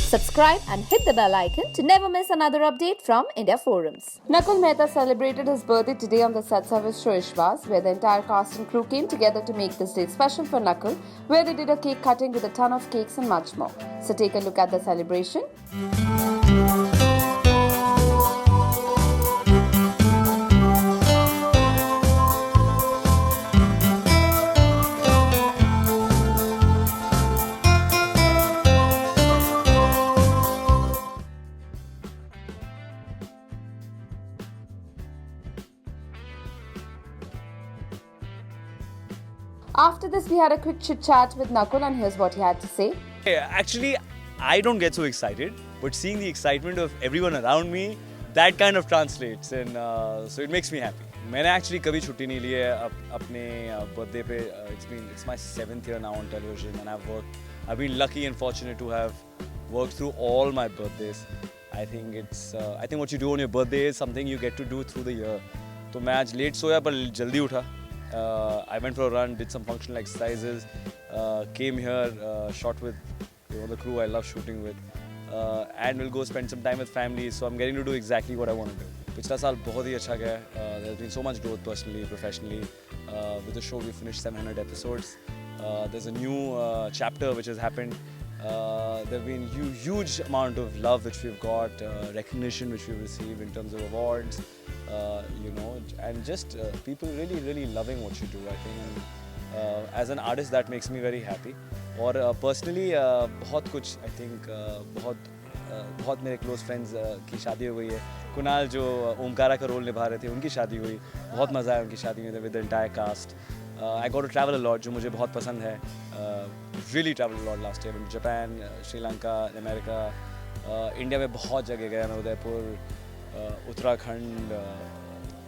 Subscribe and hit the bell icon to never miss another update from India Forums. Nakul Mehta celebrated his birthday today on the set of his show Ishwas, where the entire cast and crew came together to make this day special for Nakul, where they did a cake cutting with a ton of cakes and much more. So take a look at the celebration. After this, we had a quick chit chat with Nakul, and here's what he had to say. Actually, I don't get so excited, but seeing the excitement of everyone around me, that kind of translates, and so it makes me happy. मैंने actually कभी छुट्टी नहीं ली है अपने birthday पे. It's my 7th year now on television, and I've been lucky and fortunate to have worked through all my birthdays. I think what you do on your birthday is something you get to do through the year. तो मैं आज late सोया पर जल्दी उठा. I went for a run, did some functional exercises, came here, shot with the crew I love shooting with, and we'll go spend some time with family. So I'm getting to do exactly what I want to do. पिछला साल बहुत ही अच्छा गया. There's been so much growth personally, professionally. With the show, we finished 700 episodes. There's a new chapter which has happened. There've been huge amount of love which we've got, recognition which we've received in terms of awards, and just people really loving what you do. I think as an artist that makes me very happy. और personally बहुत कुछ I think बहुत मेरे close friends की शादी हो गई है. कुणाल जो ओमकारा का रोल निभा रहे थे उनकी शादी हुई. बहुत मज़ा आया उनकी शादी में with the entire cast. I got to travel a lot जो मुझे बहुत पसंद है. Really traveled a lot last year. Went to Japan, Sri Lanka, America. India में बहुत जगह गया मैं. Udaipur, Uttarakhand,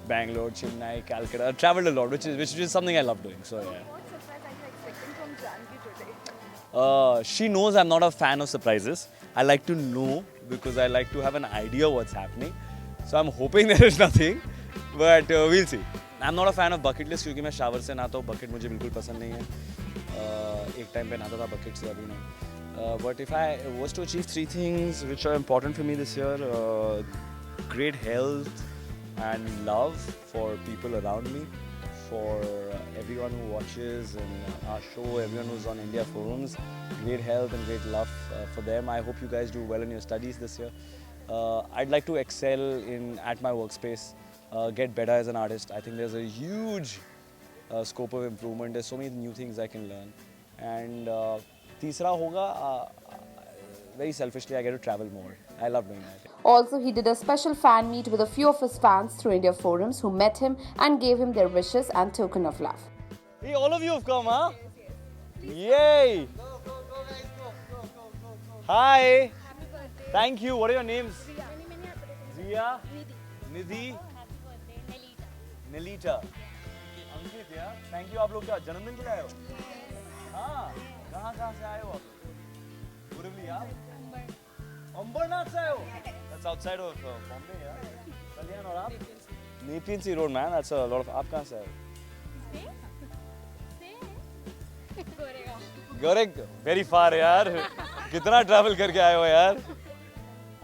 Bangalore, Chennai, Calcutta. I traveled a lot, which is something I love doing. So yeah. What surprise are you expecting from Janvi today? She knows I'm not a fan of surprises. I like to know because I like to have an idea what's happening. So I'm hoping there is nothing, but we'll see. I'm not a fan of bucket list क्योंकि मैं shower से नहाता हूँ. Bucket मुझे बिल्कुल पसंद नहीं है. एक time पे नहाता था bucket से, अभी नहीं. But if I was to achieve 3 things which are important for me this year, great health and love for people around me, for everyone who watches and our show, everyone who's on India Forums, great health and great love for them. I hope you guys do well in your studies this year. I'd like to excel at my workspace, get better as an artist. I think there's a huge scope of improvement. There's so many new things I can learn. And तीसरा होगा, very selfishly, I get to travel more. I love doing that. Also, he did a special fan meet with a few of his fans through India Forums who met him and gave him their wishes and token of love. Hey, all of you have come, huh? Yay! Hi! Thank you. What are your names? Zia? Nidhi? Nelita? Ankit, yeah? Thank you. आप लोग क्या जन्मदिन के लिए आए हो? हाँ. कहाँ से आए हो आप? Borivali, yeah? Ambernath से आए हो? That's outside of Bombay, yeah? Kalyan और आप? Nepean Sea Road, man. That's a lot of. आप कहाँ से आए हो? गोरेग, very far यार. कितना travel करके आए हो यार?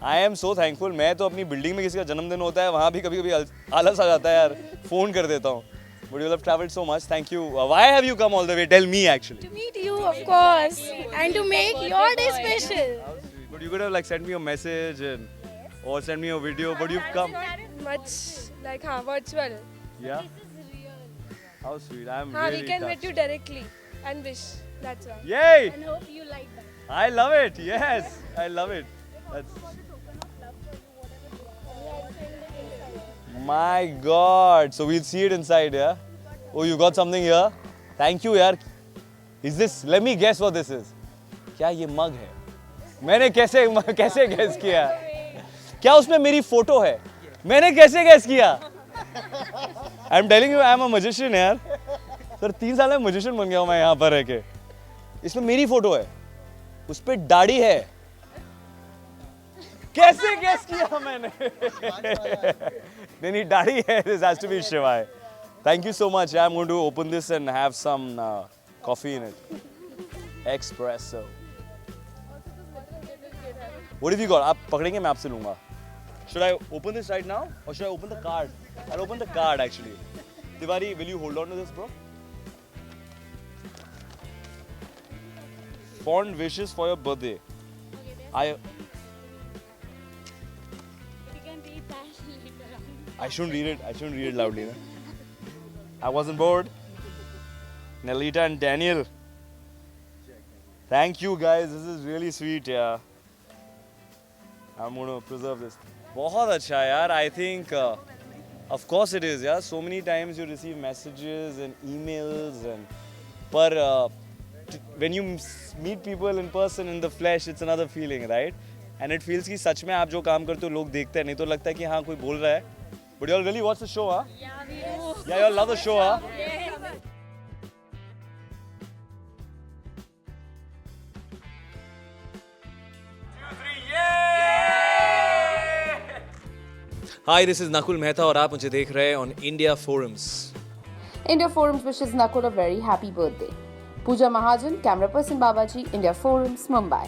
I am so thankful. मैं तो अपनी बिल्डिंग में किसी का जन्मदिन होता है वहाँ भी कभी-कभी आलस आ जाता है यार. फोन कर देता हूँ. But you have traveled so much. Thank you. Why have you come all the way? Tell me actually. To meet you, of course, and to make your day special. But you could have like sent me a message or send me a video. But you've come. Much like virtual. Yeah. How sweet. I'm We really can touched. meet you directly and wish. That's why. Yay! And hope you like that. I love it. Yes, I love it. My God. So we'll see it inside, yeah? Oh, you got something here? Thank you, yaar. Is this? Let me guess what this is. क्या ये मग है? मैंने कैसे guess किया? क्या उसमें मेरी photo है? मैंने कैसे guess किया? I'm telling you, I'm a magician, यार. सर 3 साल में magician बन गया हूँ मैं यहाँ पर रह के. इसमें मेरी फोटो है. उस पे दाढ़ी है. कैसे guess किया मैंने? नहीं दाढ़ी है. This has to be Shivai. Thank you so much. I'm going to open this and have some coffee in it. Espresso. What have you got? आप पकड़ेंगे मैं आपसे लूँगा. Should I open this right now or should I open the card? I'll open the card actually. Tiwari, will you hold on to this, bro? Fond wishes for your birthday. I shouldn't read it. I shouldn't read it loudly. No? I wasn't bored. Nelita and Daniel. Thank you guys. This is really sweet. Yeah. I'm gonna preserve this. बहुत अच्छा यार. I think, of course it is. Yeah. So many times you receive messages and emails but when you meet people in person in the flesh, it's another feeling, right? And it feels कि सच में आप जो काम करते हो लोग देखते हैं नहीं तो लगता है कि हाँ कोई बोल रहा है. But you all really watch the show, huh? Yeah, we do. Yeah, you all love the show, huh? Hi, this is Nakul Mehta और आप मुझे देख रहे हैं on India Forums. India Forums wishes Nakul a very happy birthday. Pooja Mahajan, camera person Babaji, India Forums, Mumbai.